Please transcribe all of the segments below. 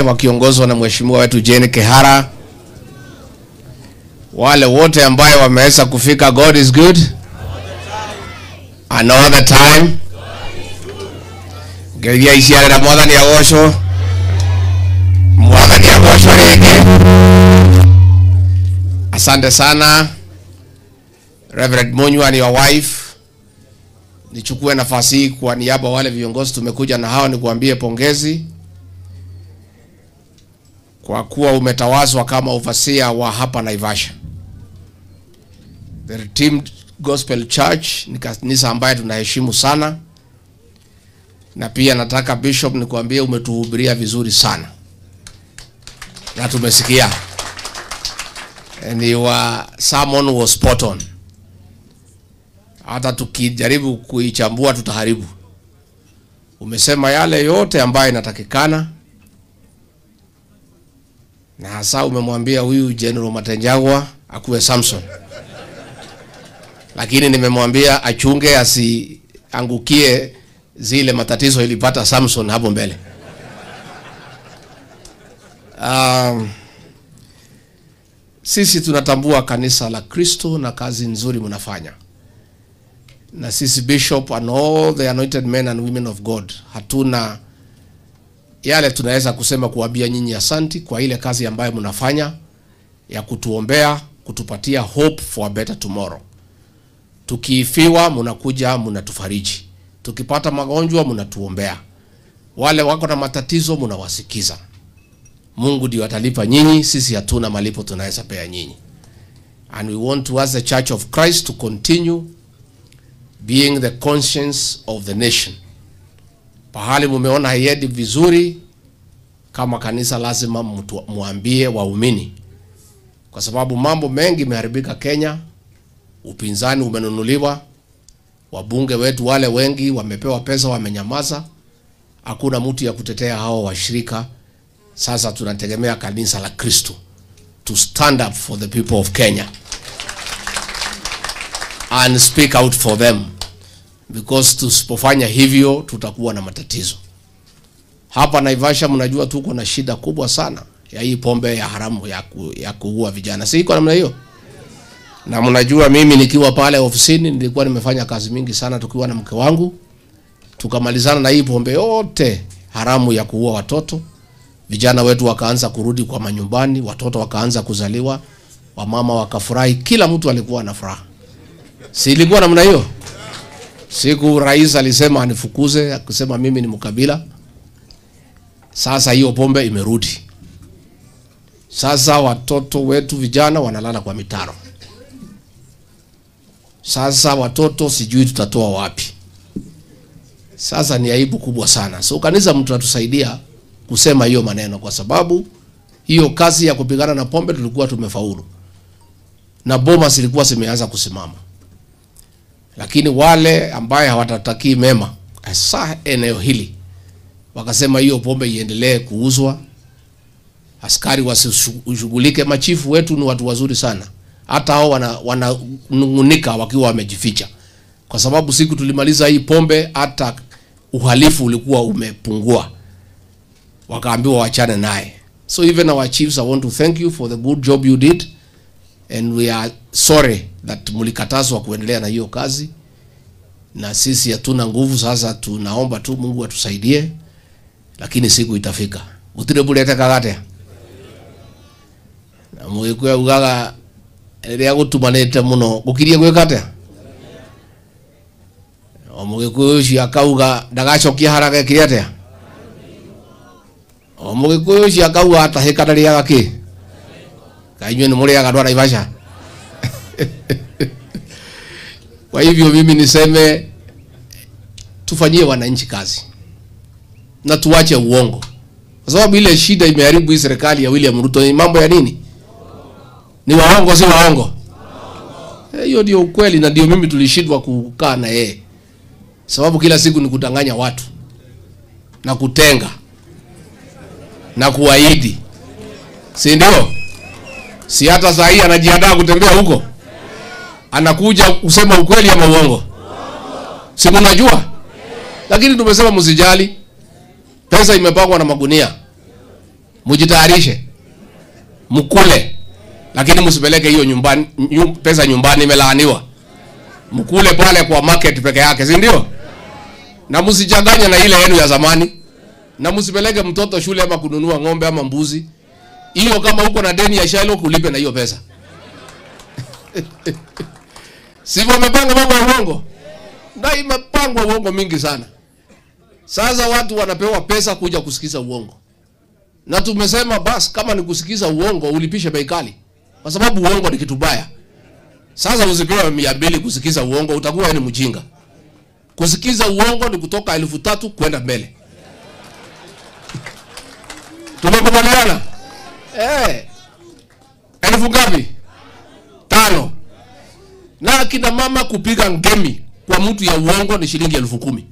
wakiongozwa na mheshimiwa wetu Jane Kehara. Wale wote ambao wameweza kufika, God is good and all the time. Geria isiara na mwadhani ya gosho. Mwadhani ya gosho rege. Asante sana Reverend Monyu and your wife. Nichukue nafasi hii kwa niaba wale viongozi tumekuja na hao, nikuambie pongezi kwa kuwa umetawazwa kama overseer wa hapa Naivasha. The Redeemed Gospel Church ni kanisa ambaye tunaheshimu sana, na pia nataka Bishop nikuambie umetuhubiria vizuri sana na tumesikia, and your sermon was spot on. Hata tukijaribu kuichambua tutaharibu. Umesema yale yote ambayo inatakikana, na hasa umemwambia huyu General Matenjagwa akuwe Samson. Lakini nimemwambia achunge asiangukie zile matatizo ilipata Samson hapo mbele. Sisi tunatambua kanisa la Kristo na kazi nzuri mnafanya. Na sisi Bishop and all the anointed men and women of God, hatuna yale tunaweza kusema kuambia nyinyi asanti kwa ile kazi ambayo mnafanya ya kutuombea, kutupatia hope for a better tomorrow. Tukifiwa mnakuja mnatufariji, tukipata magonjwa mnatuombea, wale wako na matatizo mnawasikiza. Mungu ndiye atalipa nyinyi, sisi hatuna malipo tunaweza pea nyinyi. And we want to ask the Church of Christ to continue being the conscience of the nation. Pahali mumeona haiendi vizuri kama kanisa, lazima muambie waumini, kwa sababu mambo mengi imeharibika Kenya. Upinzani umenunuliwa, wabunge wetu wale wengi wamepewa pesa, wamenyamaza, hakuna mtu ya kutetea hao washirika. Sasa tunategemea kanisa la Kristo to stand up for the people of Kenya and speak out for them, because tusipofanya hivyo tutakuwa na matatizo. Hapa Naivasha mnajua tuko na shida kubwa sana ya hii pombe ya haramu ya kuua vijana. Si iko namna hiyo? Na mnajua mimi nikiwa pale ofisini nilikuwa nimefanya kazi mingi sana tukiwa na mke wangu, tukamalizana na hii pombe yote haramu ya kuua watoto. Vijana wetu wakaanza kurudi kwa manyumbani, watoto wakaanza kuzaliwa, wamama wakafurahi, kila mtu alikuwa na furaha. Si ilikuwa namna hiyo? Siku rais alisema anifukuze, akisema mimi ni mkabila. Sasa hiyo pombe imerudi. Sasa watoto wetu vijana wanalala kwa mitaro. Sasa watoto sijui tutatoa wapi. Sasa ni aibu kubwa sana. So kanisa mtu atusaidia kusema hiyo maneno, kwa sababu hiyo kazi ya kupigana na pombe tulikuwa tumefaulu. Na boma zilikuwa zimeanza kusimama. Lakini wale ambaye hawatatakii mema hasa eneo hili wakasema hiyo pombe iendelee kuuzwa, askari wasishughulike. Machifu wetu ni watu wazuri sana, hata hao wananungunika wakiwa wamejificha, kwa sababu siku tulimaliza hii pombe hata uhalifu ulikuwa umepungua, wakaambiwa wachane naye. So even our chiefs, I want to thank you for the good job you did, and we are sorry that mulikatazwa kuendelea na hiyo kazi, na sisi hatuna nguvu. Sasa tunaomba tu Mungu atusaidie, lakini siku itafika. Utirebulete kagate na mwekwe ugaga ria gutumanete muno gukirie gwekate omugikuyu cia akauga ndagacokia haraka kiriate omugikuyu cia akauga atahika ndari agaki kainywe ni muri agadwa Naivasha. Kwa hivyo mimi niseme tufanyie wananchi kazi na tuache uongo, kwa sababu ile shida imeharibu hii serikali ya William Ruto. Ni mambo ya nini? Ni waongo, si waongo? Hiyo ndio ukweli, na ndio mimi tulishindwa kukaa na yeye, sababu kila siku ni kudanganya watu na kutenga na kuahidi, si ndio? Si hata saa hii anajiandaa kutembea huko, anakuja kusema ukweli ama uongo? Si mnajua? Lakini tumesema msijali, pesa imepangwa na magunia. Mujitayarishe. Mkule. Lakini msipeleke hiyo nyumbani, pesa nyumbani imelaaniwa. Mkule pale kwa market peke yake, si ndio? Na msichanganye na ile yenu ya zamani. Na msipeleke mtoto shule ama kununua ng'ombe ama mbuzi. Hiyo kama uko na deni ya Shylock ulipe na hiyo pesa. Sivyo wamepanga mambo ya uongo? Na imepangwa uongo mingi sana. Sasa watu wanapewa pesa kuja kusikiza uongo. Na tumesema basi kama ni kusikiza uongo ulipishe bei kali. Kwa sababu uongo ni kitu baya. Sasa usipewe 200 kusikiza uongo, utakuwa ni mjinga. Kusikiza uongo ni kutoka 3,000 kwenda mbele. Tumekubaliana? 1000 ngapi? 5. Na akina mama kupiga ngemi kwa mtu ya uongo ni shilingi 10,000.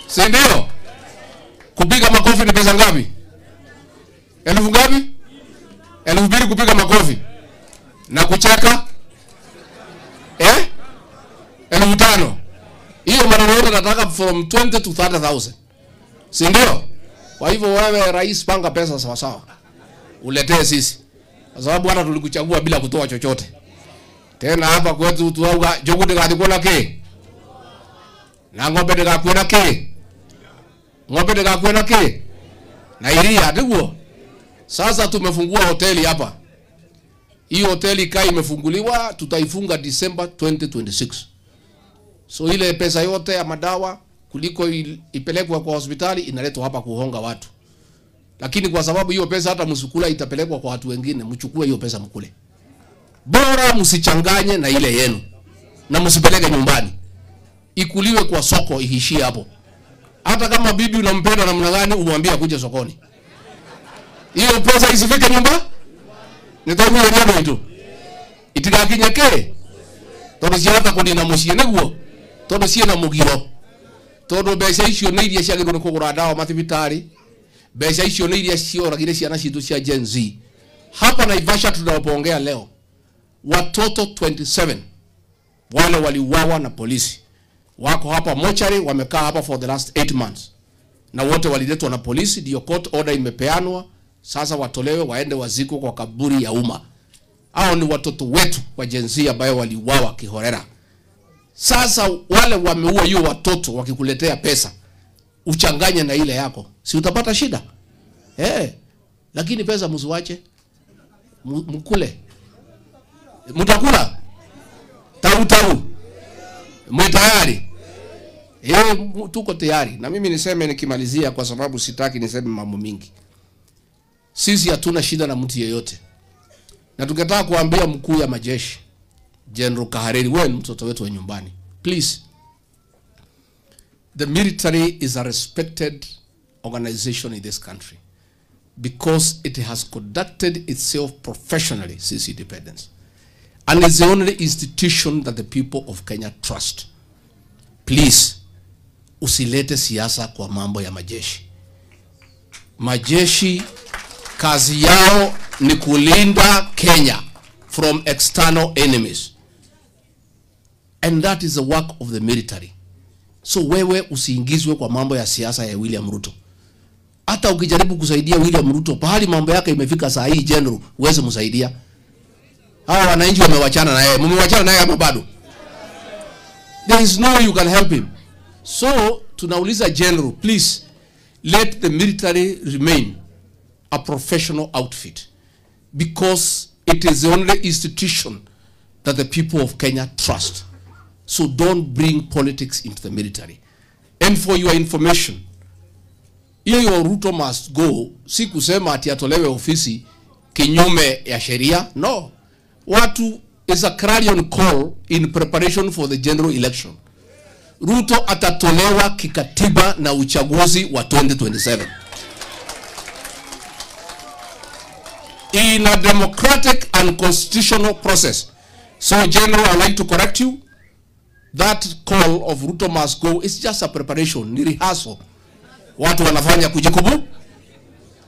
Si ndio? Kupiga makofi ni pesa ngapi? 1000 ngapi? 2,000 kupiga makofi. Na kucheka 5,000. Hiyo maneno yote nataka from 20 to 30,000. Si ndio? Kwa hivyo wewe rais, panga pesa sawa sawa. Uletee sisi. Kwa sababu hata tulikuchagua bila kutoa chochote. Tena hapa kwetu tuauga jogude kadikona ke. Na ng'ombe ndikakwena ke. Ng'ombe ndikakwena ke. Na iria ndiguo. Sasa tumefungua hoteli hapa. Hii hoteli kai imefunguliwa, tutaifunga December 2026. So ile pesa yote ya madawa kuliko ipelekwa kwa hospitali inaletwa hapa kuhonga watu. Lakini kwa sababu hiyo pesa hata msukula itapelekwa kwa watu wengine, mchukue hiyo pesa mkule. Bora msichanganye na ile yenu. Na msipeleke nyumbani. Ikuliwe kwa soko, ihishie hapo. Hata kama bibi unampenda namna gani umwambie akuje sokoni. Hiyo pesa isifike nyumba? Nitaumia ndio tu. Itigakinyeke. Todo ciata kuni na mucie neguo. Todo cie na mugiro. Todo mbeca icio nĩ iria ciagĩrĩirwo nĩ kũgũra ndawa mathibitarĩ. Mbeca icio nĩ iria cioragire ciana citu cia Gen Z. Hapa Naivasha tunapoongea leo, watoto 27 wale waliuawa na polisi wako hapa mochari, wamekaa hapa for the last 8 months. Na wote waliletwa na polisi, ndio court order imepeanwa, sasa watolewe waende wazikwe kwa kaburi ya umma. Hao ni watoto wetu wa Gen Z ambao waliuawa kiholela. Sasa wale wameua hiyo watoto wakikuletea pesa, uchanganye na ile yako, si utapata shida? Lakini pesa msiwache. Mkule. Mtakula? Tau. Mtayari? Tuko tayari. Na mimi niseme nikimalizia, kwa sababu sitaki niseme mambo mingi. Sisi hatuna shida na mtu yeyote. Na tungetaka kuambia mkuu ya majeshi General Kahariri, wewe mtoto wetu wa nyumbani, please. The military is a respected organization in this country because it has conducted itself professionally since independence. And it's the only institution that the people of Kenya trust. Please, usilete siasa kwa mambo ya majeshi. Majeshi kazi yao ni kulinda Kenya from external enemies. And that is the work of the military. So wewe usiingizwe kwa mambo ya siasa ya William Ruto. Hata ukijaribu kusaidia William Ruto, pahali mambo yake imefika saa hii general, uweze msaidia. Hawa wananchi wamewachana na yeye. Mmewachana na yeye ama bado? There is no way you can help him. So tunauliza general, please let the military remain a professional outfit, because it is the only institution that the people of Kenya trust. So don't bring politics into the military. And for your information, hiyo Ruto must go, si kusema ati atolewe ofisi kinyume ya sheria. No. Watu is a clarion call in preparation for the general election. Ruto atatolewa kikatiba na uchaguzi wa 2027. In a democratic and constitutional process. So General, I'd like to correct you. That call of Ruto must go is just a preparation, ni rehearsal. Watu wanafanya kujikubu.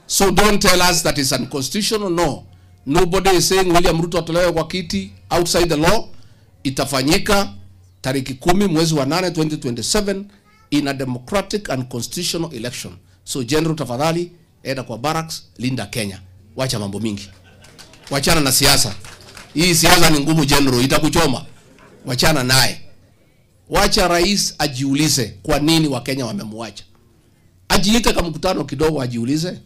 So don't tell us that it's unconstitutional. No. Nobody is saying William Ruto atolewe kwa kiti outside the law. Itafanyika tariki 10 mwezi wa 8 2027 in a democratic and constitutional election. So general, tafadhali enda kwa barracks, linda Kenya. Wacha mambo mingi. Wachana na siasa. Hii siasa ni ngumu general, itakuchoma. Wachana naye. Wacha rais ajiulize kwa nini Wakenya wamemwacha. Ajiite kama mkutano kidogo ajiulize,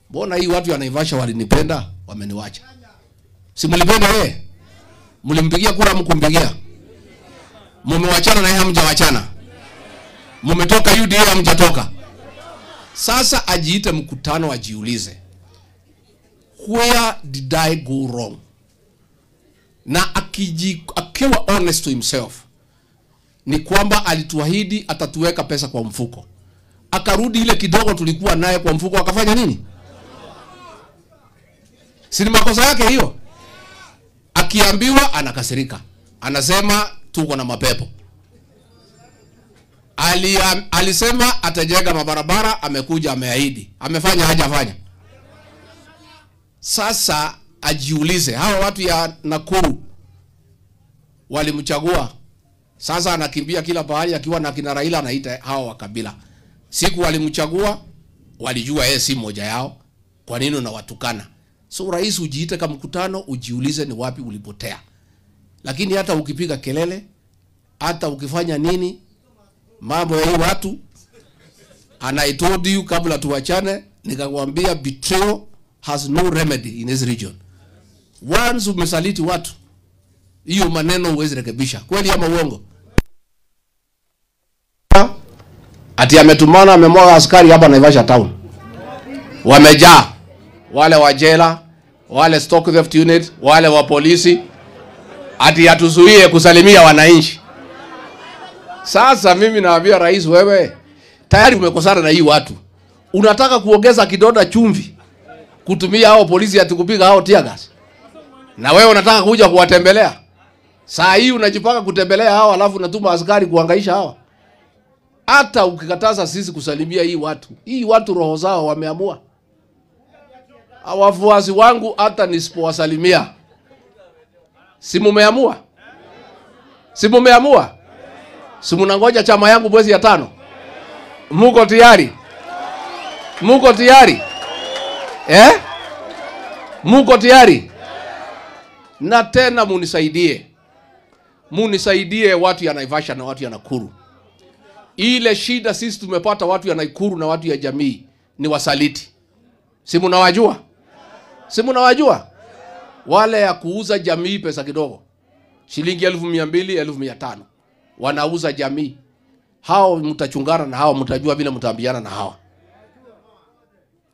mbona hii watu ya Naivasha walinipenda, wameniwacha? Si mlipenda yeye? Mlimpigia kura, mkumpigia? Mmewachana na yeye, hamjawachana? Mmetoka UDA, hamjatoka? Sasa ajiite mkutano ajiulize, where did I go wrong? Na akiwa honest to himself, ni kwamba alituahidi atatuweka pesa kwa mfuko. Akarudi ile kidogo tulikuwa naye kwa mfuko, akafanya nini? Si ni makosa yake hiyo? Akiambiwa anakasirika. Anasema tuko na mapepo. Alisema atajenga mabarabara, amekuja ameahidi. Amefanya hajafanya? Sasa ajiulize, hawa watu ya Nakuru walimchagua. Sasa anakimbia kila pahali akiwa na kina Raila, anaita hawa wa kabila. Siku walimchagua, walijua yeye si moja yao. Kwa nini unawatukana? So rais, ujiite kama mkutano, ujiulize ni wapi ulipotea. Lakini hata ukipiga kelele, hata ukifanya nini, mambo ya hii watu, and I told you kabla tuachane, nikakwambia betrayal has no remedy in this region. Once umesaliti watu, hiyo maneno huwezi rekebisha. Kweli ama uongo? Ati ametumana, amemwaga askari hapa Naivasha town. Wamejaa. Wale wa jela, wale stock theft unit, wale wa polisi. Ati atuzuie kusalimia wananchi. Sasa mimi naambia rais, wewe tayari umekosana na hii watu. Unataka kuongeza kidonda chumvi, kutumia hao polisi ati kupiga hao tear gas. Na wewe unataka kuja kuwatembelea. Saa hii unajipanga kutembelea hao, alafu unatuma askari kuhangaisha hawa. Hata ukikataza sisi kusalimia hii watu roho zao wameamua. Wafuasi wangu hata nisipowasalimia, si mumeamua? Si mumeamua? Si mnangoja chama yangu mwezi ya 5? Muko tayari? Muko tayari? Muko tayari? Na tena munisaidie watu ya Naivasha na watu ya Nakuru. Ile shida sisi tumepata watu ya Nakuru na watu ya jamii ni wasaliti. Si mnawajua? Si mnawajua? Wale ya kuuza jamii pesa kidogo. Shilingi 1200, 1500. Wanauza jamii. Hao mtachungana na hao, mtajua vile mtaambiana na hao.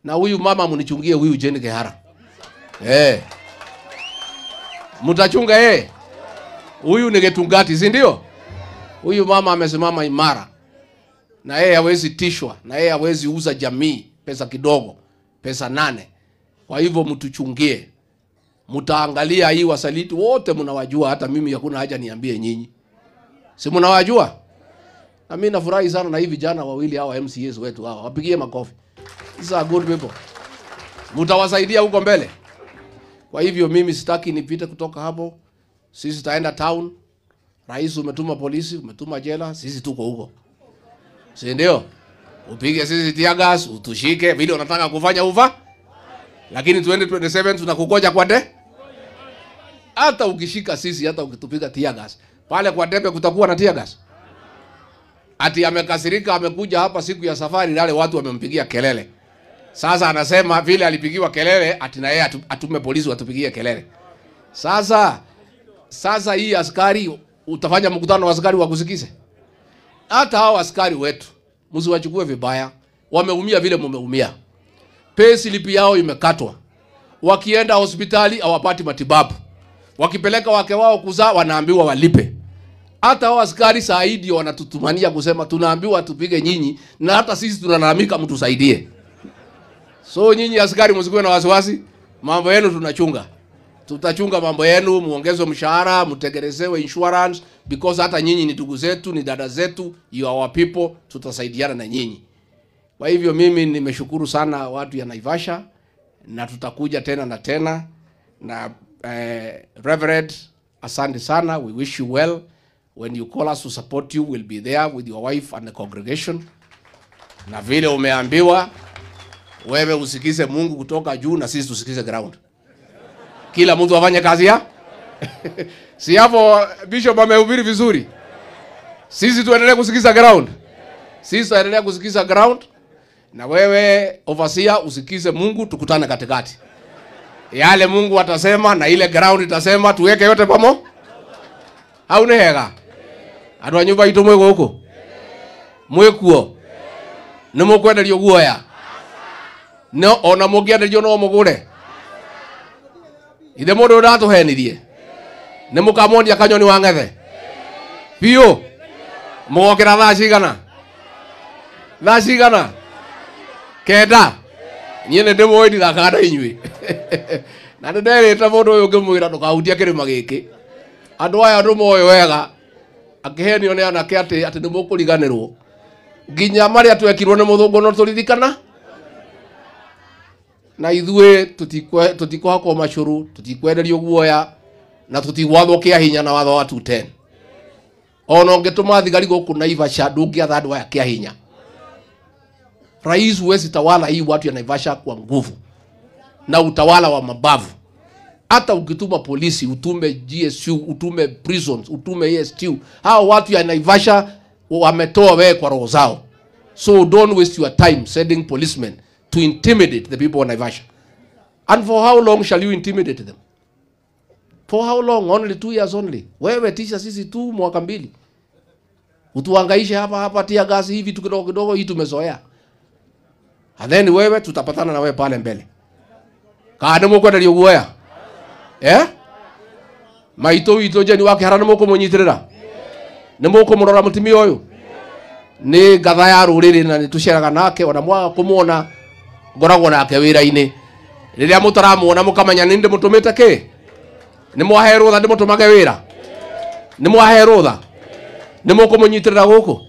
Na huyu mama munichungie huyu Jane Kehara. Mtachunga huyu ni Getungati, si ndio? Huyu mama amesimama imara. Na yeye hawezi tishwa, na yeye hawezi uza jamii pesa kidogo, pesa 8. Kwa hivyo mtuchungie. Mtaangalia hii wasaliti wote mnawajua, hata mimi hakuna haja niambie nyinyi. Si mnawajua? Na mimi nafurahi sana na hivi vijana wawili hawa MCAs wetu hawa. Wapigie makofi. These are good people. Mtawasaidia huko mbele. Kwa hivyo mimi sitaki nipite kutoka hapo. Sisi taenda town. Rais umetuma polisi, umetuma jela, sisi tuko huko. Si ndio? Upige sisi tear gas, utushike vile unataka kufanya ufa. Lakini 2027 tunakugoja kwa de. Hata ukishika sisi, hata ukitupiga tear gas, pale kwa debe kutakuwa na tear gas. Ati amekasirika, amekuja hapa siku ya safari, wale watu wamempigia kelele. Sasa anasema vile alipigiwa kelele, ati na yeye atume polisi watupigie kelele. Sasa hii askari, utafanya mkutano wa askari wakusikize? Hata hao askari wetu, msiwachukue vibaya. Wameumia vile mumeumia. Pay slip yao imekatwa. Wakienda hospitali hawapati matibabu. Wakipeleka wake wao kuzaa wanaambiwa walipe. Hata hao askari saidi wanatutumania kusema tunaambiwa tupige nyinyi, na hata sisi tunalalamika mtusaidie. So nyinyi askari msikuwe na wasiwasi, mambo yenu tunachunga. Tutachunga mambo yenu, muongezwe mshahara, mtegerezewe insurance, because hata nyinyi ni ndugu zetu, ni dada zetu, you are our people, tutasaidiana na nyinyi. Kwa hivyo mimi nimeshukuru sana watu ya Naivasha, na tutakuja tena na tena. Na Reverend, asante sana, we wish you well. When you call us to support you, we'll be there with your wife and the congregation. Na vile umeambiwa, Wewe usikize Mungu kutoka juu na sisi tusikize ground. Kila mtu afanye kazi ya. Si hapo Bishop amehubiri vizuri. Sisi tuendelee kusikiza ground. Sisi tuendelee kusikiza ground. Na wewe overseer usikize Mungu, tukutane katikati. Yale Mungu atasema na ile ground itasema, tuweke yote pamoja. Haune hega. Andũ a nyũmba itũ mwĩ gũkũ. Mwĩ kuo. Nĩ mũkwenderio guoya. No ona mũngĩenderio no mũgũre. Ithe mũndũ ũratũhenirie. Nĩ mũkamonia kanyoni wa ng'ethe. Biũ. Mũgokĩra thaa cigana. Thaa cigana. Kenda. Niĩ nĩ ndĩmũĩ ndithakaga na inyuĩ. Na nĩ nderĩte mũndũ ũyũ ngĩmwĩra ndũkahutie kĩrĩma gĩkĩ. Andũ aya andũ moyo wega. Akĩhenio nĩ anake atĩ nĩ mũkũriganĩrwo. Nginya marĩa twekirwo nĩ mũthũngũ no tũririkana. Na ithuĩ tũtikũhakwo macũrũ, tũtikwenderio guoya, na tũtigwathwo kĩa hinya na watho wa 210. Ona ũngĩtũma thigari gũkũ Naivasha ndũngĩatha andũ aya kĩa hinya. Rais huwezi tawala hii watu ya Naivasha kwa nguvu na utawala wa mabavu. Hata ukituma polisi, utume GSU, utume prisons, utume ESTU, hao watu ya Naivasha wametoa wewe kwa roho zao. So don't waste your time sending policemen to intimidate the people of Naivasha. And for how long shall you intimidate them? For how long? Only 2 years only. Wewe tisha sisi tu mwaka 2. Utuhangaishe hapa tia gasi hivi tu kidogo kidogo, hii tumezoea. And then wewe tutapatana na wewe pale mbele. Kaade mũkwenderio guoya. Maito witũ njeni wake hara nĩ mũkũmũnyitirĩra. Nĩ mũkũmũrora mũtumia ũyũ. Nĩ ngatha ya rũrĩrĩ na nĩ tũceraga nake, ona mwaga kũmuona ngoragwo nake wĩra-inĩ. Rĩrĩa mũtaramuona mũkamenya nĩ ndĩmũtũmĩte kĩ? Nĩ mwahe rũtha ndĩmũtũmage wĩra? Nĩ mwahe rũtha? Nĩ mũkũmũnyitĩrĩra gũkũ?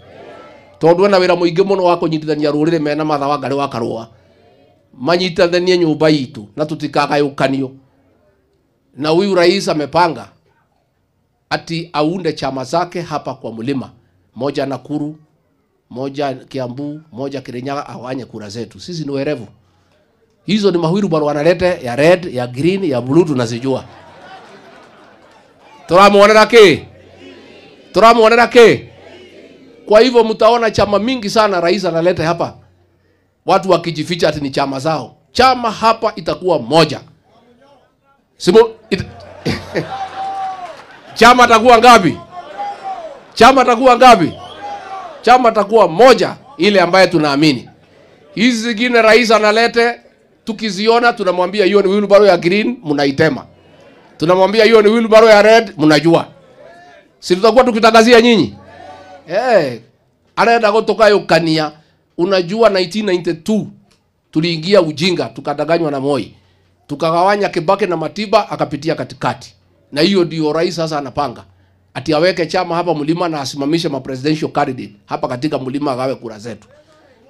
Tondũ ena wĩra mũingĩ mũno wa kũnyitithania rũrĩrĩ mena matha wa Ngarĩ wa Karũa. Manyitithanie nyũmba itũ na tũtikagayũkanio. Na huyu rais amepanga ati aunde chama zake hapa kwa mlima. Moja Nakuru, moja Kiambu, moja Kirinyaga, awanye kura zetu. Sisi ni werevu. Hizo ni mahuiru bado wanalete ya red, ya green, ya blue tunazijua. Turamuonera ki? Turamuonera ki? Kwa hivyo mtaona chama mingi sana rais analeta hapa. Watu wakijificha ati ni chama zao. Chama hapa itakuwa moja. Chama takuwa ngapi? Chama takuwa ngapi? Chama takuwa moja, ile ambaye tunaamini. Hizi zingine rais analete, tukiziona tunamwambia hiyo ni wheelbarrow ya green, mnaitema. Tunamwambia hiyo ni wheelbarrow ya red, mnajua. Si tutakuwa tukitangazia nyinyi? Anaenda kutoka yokania. Unajua 1992 tuliingia ujinga, tukadanganywa na Moi. Tukagawanya Kibaki na Matiba, akapitia katikati. Na hiyo ndio rais sasa anapanga. Ati aweke chama hapa mlima na asimamishe ma presidential candidate hapa katika mlima agawe kura zetu.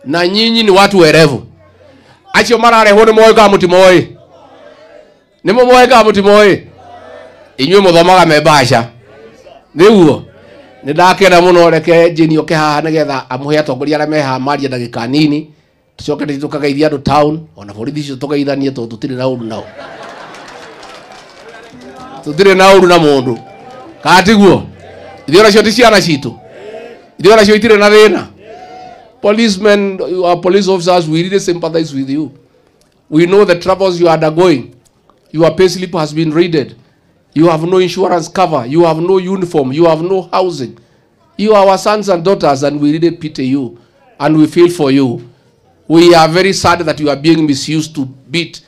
Na nyinyi ni watu werevu. Acho marare hone moyo mutimoi. Nimo moyo mutimoi. Inywe muthomaga mebasha. Niguo. Nindakena muno reke jini oke haha nigetha amuhe atongoria arĩa meha maria ndagĩka nini. Tucoke tukageithia andũ town, ona borithi icio tukaithanie tondũ tutirĩ na ũru nao. Tutirĩ na ũru na mũndũ. Katiguo. Ithuĩ nacio ti ciana citũ. Ithuĩ nacio itirĩ na thĩna. Policemen, police officers, we really sympathize with you. We know the troubles you are undergoing. Your payslip has been raided. You have no insurance cover. You have no uniform. You have no housing. You are our sons and daughters, and we really pity you. And we feel for you. We are very sad that you are being misused to beat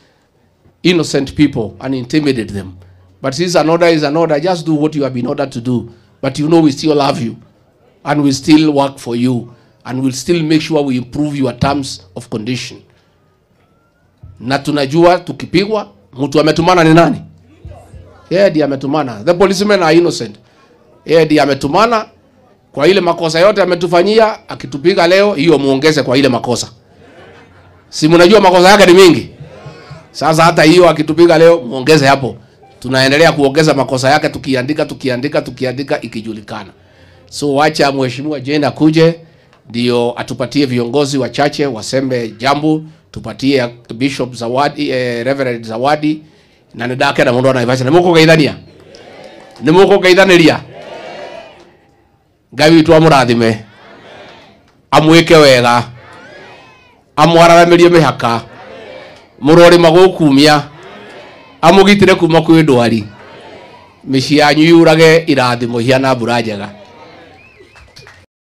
innocent people and intimidate them. But since an order is an order, just do what you have been ordered to do. But you know we still love you. And we still work for you. And we'll still make sure we improve your terms of condition. Na tunajua tukipigwa, mtu ametumana ni nani? Yeye ndiye ametumana. The policemen are innocent. Yeye ndiye ametumana kwa ile makosa yote ametufanyia. Akitupiga leo, hiyo muongeze kwa ile makosa. Si mnajua makosa yake ni mingi? Sasa hata hiyo akitupiga leo, muongeze hapo. Tunaendelea kuongeza makosa yake, tukiandika ikijulikana. So wacha mheshimiwa Jane akuje ndio atupatie viongozi wachache waseme jambo tupatie Bishop Zawadi, Reverend Zawadi, na ndakena mundu na Naivasha. Nimukugeithania, nimukugeithaniria. Ngai witu amurathime, amwike wega, amwararamirie mihaka, murori magukumia, amugitire kuma kwi ndwari, micii yanyu yurage irathimo hiana mbura njega.